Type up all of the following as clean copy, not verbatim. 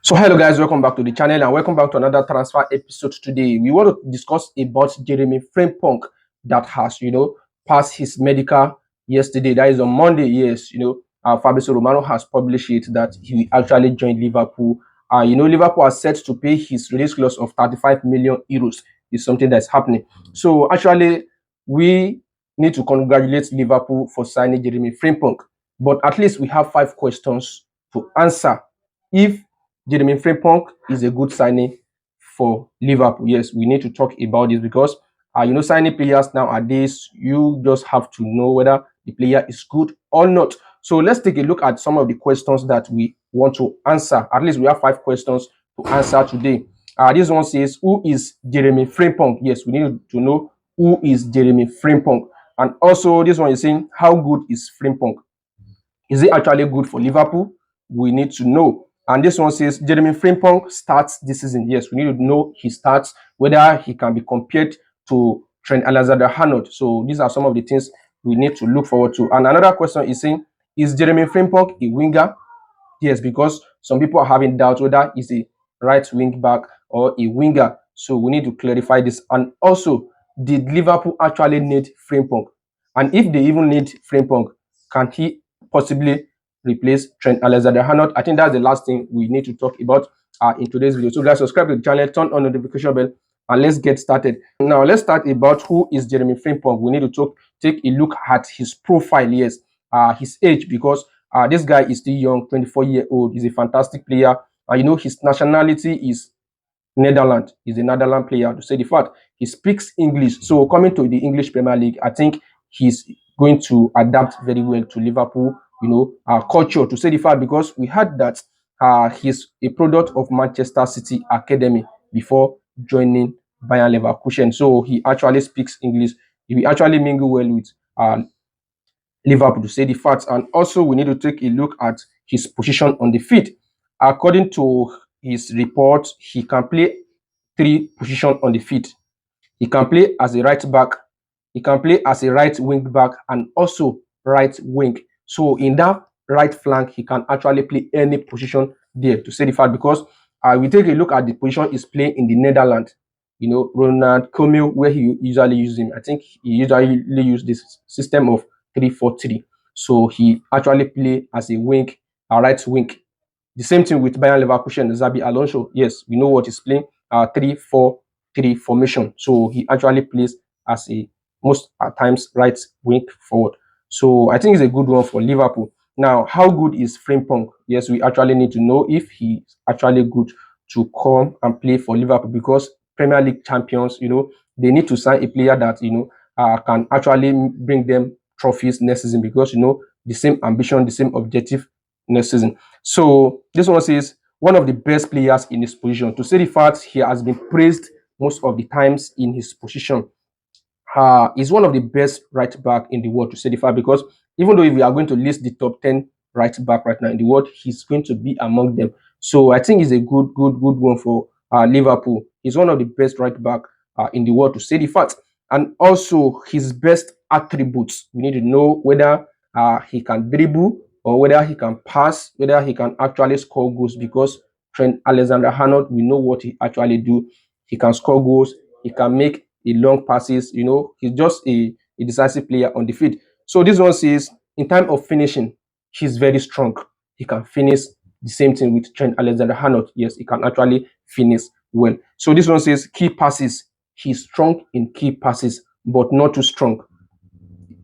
So hello guys, welcome back to the channel and welcome back to another transfer episode. Today we want to discuss about Jeremie Frimpong that has passed his medical yesterday. That is on Monday. Yes, Fabrizio Romano has published it that he actually joined Liverpool. Liverpool are set to pay his release clause of 35 million euros. Is something that's happening. So actually we need to congratulate Liverpool for signing Jeremie Frimpong, but at least we have 5 questions to answer if Jeremie Frimpong is a good signing for Liverpool. Yes, we need to talk about this because signing players nowadays, you just have to know whether the player is good or not. So let's take a look at some of the questions that we want to answer. At least we have 5 questions to answer today. This one says, who is Jeremie Frimpong? Yes, we need to know who is Jeremie Frimpong. And also this one is saying, how good is Frimpong? Is he actually good for Liverpool? We need to know. And this one says Jeremie Frimpong starts this season. Yes, we need to know his starts, whether he can be compared to Trent Alexander-Arnold. So these are some of the things we need to look forward to. And another question is saying, is Jeremie Frimpong a winger? Yes, because some people are having doubts whether he's a right wing back or a winger. So we need to clarify this. And also, did Liverpool actually need Frimpong? And if they even need Frimpong, can he possibly replace Trent Alexander-Arnold? I think that's the last thing we need to talk about in today's video. So guys, subscribe to the channel, turn on the notification bell, and let's get started. Now let's start about who is Jeremie Frimpong. We need to take a look at his profile. Yes, his age, because this guy is still young, 24-year-old. He's a fantastic player. His nationality is Netherlands. He's a Netherlands player. To say the fact, he speaks English. So coming to the English Premier League, I think he's going to adapt very well to Liverpool, culture. To say the fact, because we heard that he's a product of Manchester City Academy before joining Bayern Leverkusen. So he actually speaks English. He will actually mingle well with Liverpool, to say the facts. And also we need to take a look at his position on the field. According to his report, he can play 3 positions on the field. He can play as a right back, he can play as a right wing back, and also right wing. So in that right flank, he can actually play any position there, to say the fact, because we take a look at the position he's playing in the Netherlands. Ronald Koeman, where he usually uses him. I think he usually use this system of 3-4-3. So he actually play as a wing, a right wing. The same thing with Bayern Leverkusen, Xabi Alonso. Yes, we know what he's playing, 3-4-3 formation. So he actually plays as a most at times right wing forward. So I think it's a good one for Liverpool. Now, how good is Frimpong? Yes, we actually need to know if he's actually good to come and play for Liverpool, because Premier League champions, they need to sign a player that can actually bring them trophies next season, because the same ambition, the same objective next season. So this one says one of the best players in his position. To say the fact, he has been praised most of the times in his position. He's one of the best right back in the world, to say the fact, because even though if we are going to list the top 10 right back right now in the world, he's going to be among them. So I think he's a good one for Liverpool. He's one of the best right back in the world, to say the fact. And also his best attributes, we need to know whether he can dribble, or whether he can pass, whether he can actually score goals, because Trent Alexander-Arnold, we know what he actually do. He can score goals, he can make a long passes, he's just a decisive player on the field. So this one says, in time of finishing, he's very strong. He can finish. The same thing with Trent Alexander-Arnold. Yes, he can actually finish well. So this one says, key passes, he's strong in key passes, but not too strong.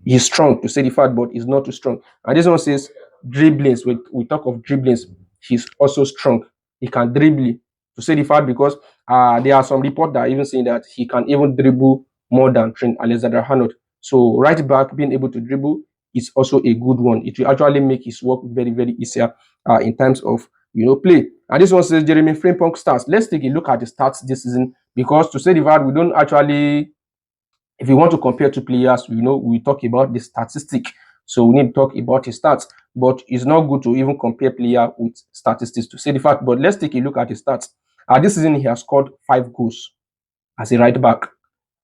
He's strong, to say the fact, but he's not too strong. And this one says dribblings. We talk of dribblings, he's also strong. He can dribble, to say the fact, because there are some reports that are even saying that he can even dribble more than Trent Alexander-Arnold. So right back, being able to dribble is also a good one. It will actually make his work very easier in terms of play. And this one says Jeremie Frimpong stats. Let's take a look at the stats this season, because to say the fact, we don't actually, if you want to compare two players, we talk about the statistic. So we need to talk about his stats, but it's not good to even compare player with statistics, to say the fact. But let's take a look at his stats. This season he has scored 5 goals as a right back.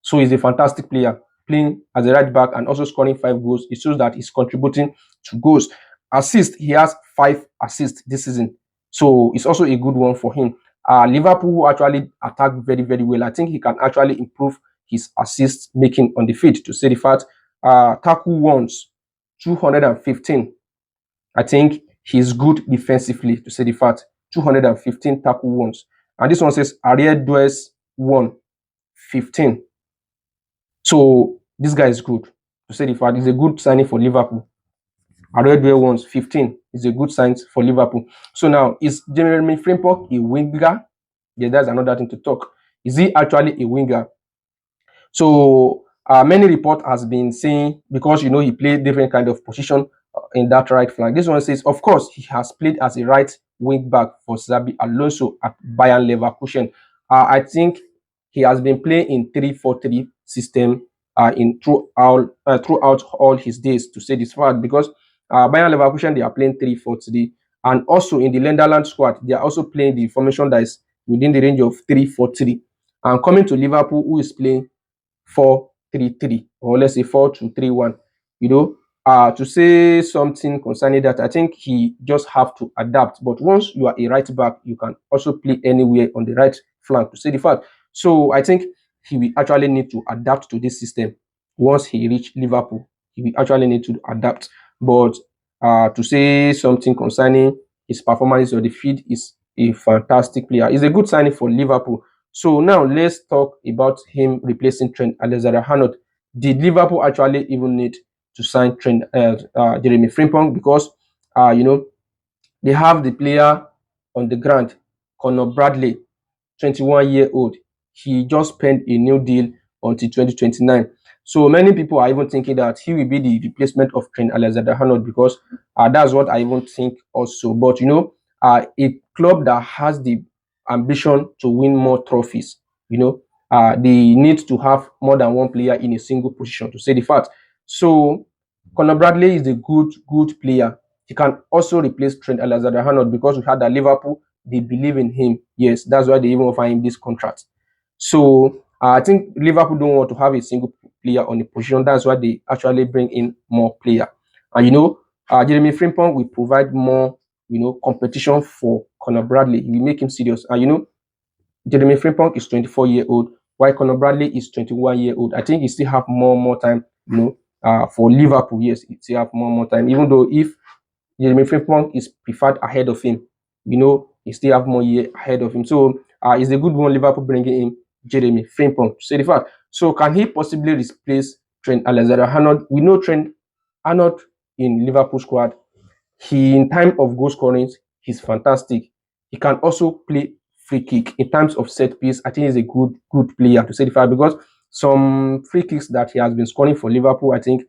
So he's a fantastic player, playing as a right back and also scoring 5 goals. It shows that he's contributing to goals. Assist, he has 5 assists this season. So it's also a good one for him. Liverpool who actually attack very, very well. I think he can actually improve his assist making on the field. To say the fact, tackle ones 215. I think he's good defensively. To say the fact, 215 tackle ones. And this one says Ariel Dues 115. So this guy is good. To say the fact, he's a good signing for Liverpool. Already ones 15 is a good sign for Liverpool. So now, is Jeremie Frimpong a winger? Yeah, that's another thing to talk. Is he actually a winger? So many report has been saying, because he played different kind of position in that right flank. This one says, of course, he has played as a right wing back for Xabi Alonso at Bayern Leverkusen. I think he has been playing in 3-4-3 system throughout all his days, to say this fact, because Bayern Leverkusen, they are playing 3-4-3, and also in the Lenderland squad they are also playing the formation that is within the range of 3-4-3. And coming to Liverpool, who is playing 4-3-3, or let's say 4-2-3-1. To say something concerning that, I think he just have to adapt. But once you are a right back, you can also play anywhere on the right flank, to say the fact. So I think he will actually need to adapt to this system. Once he reach Liverpool, he will actually need to adapt. But to say something concerning his performance on the field, is a fantastic player. He's a good signing for Liverpool. So now let's talk about him replacing Trent Alexander-Arnold. Did Liverpool actually even need to sign Jeremie Frimpong? Because they have the player on the ground, Conor Bradley, 21-year-old. He just penned a new deal until 2029. So many people are even thinking that he will be the replacement of Trent Alexander-Arnold, because that's what I even think also. But a club that has the ambition to win more trophies, they need to have more than one player in a single position, to say the fact. So Conor Bradley is a good player. He can also replace Trent Alexander-Arnold, because we had that Liverpool, they believe in him. Yes, that's why they even offer him this contract. So I think Liverpool don't want to have a single player on the position. That's why they actually bring in more player. And Jeremie Frimpong will provide more, competition for Conor Bradley. He will make him serious. And Jeremie Frimpong is 24-year-old, while Conor Bradley is 21-year-old. I think he still have more time, for Liverpool. Yes, he still have more time. Even though if Jeremie Frimpong is preferred ahead of him, he still have more year ahead of him. So it's a good one, Liverpool bringing in Jeremie Frimpong, to say the fact. So can he possibly replace Trent Alexander-Arnold? We know Trent Arnold in Liverpool squad. He, in time of goal scoring, he's fantastic. He can also play free kick. In terms of set piece, I think he's a good player, to say the fact, because some free kicks that he has been scoring for Liverpool, I think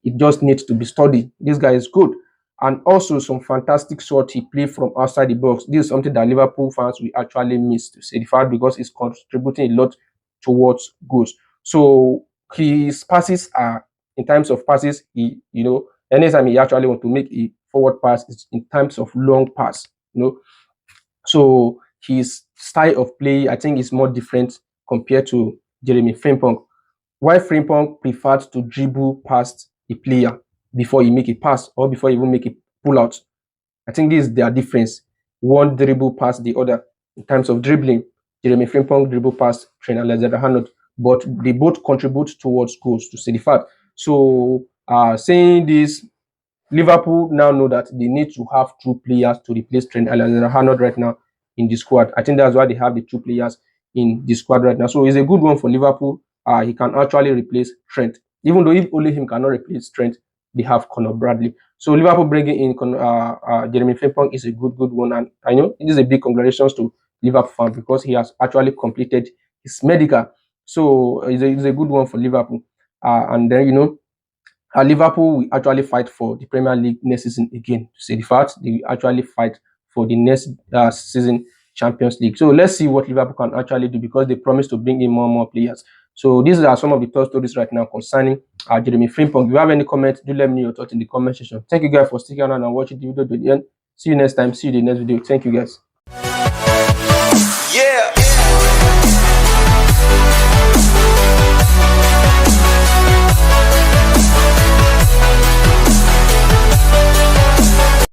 it just needs to be studied. This guy is good. And also some fantastic shot he played from outside the box. This is something that Liverpool fans will actually miss, to say the fact, because he's contributing a lot towards goals. So his passes are, in terms of passes, anytime he actually want to make a forward pass, it's in terms of long pass. So his style of play, I think, is more different compared to Jeremie Frimpong. Why Frimpong preferred to dribble past a player before he make a pass, or before he even make a pull out. I think this is their difference. One dribble past the other. In terms of dribbling, Jeremie Frimpong dribble past Trent Alexander-Arnold, but they both contribute towards goals, to say the fact. So saying this, Liverpool now know that they need to have two players to replace Trent Alexander-Arnold right now in the squad. I think that's why they have the two players in the squad right now. So it's a good one for Liverpool. He can actually replace Trent. Even though if only him cannot replace Trent, they have Conor Bradley. So Liverpool bringing in Jeremie Frimpong is a good one. And I know it is a big congratulations to Liverpool fan, because he has actually completed his medical. So it's a good one for Liverpool. And then, Liverpool will actually fight for the Premier League next season again. To say the fact, they will actually fight for the next season Champions League. So let's see what Liverpool can actually do, because they promise to bring in more players. So these are some of the top stories right now concerning Jeremie Frimpong. If you have any comments, do let me know your thoughts in the comment section. Thank you guys for sticking around and watching the video to the end. See you next time. See you in the next video. Thank you guys. Yeah.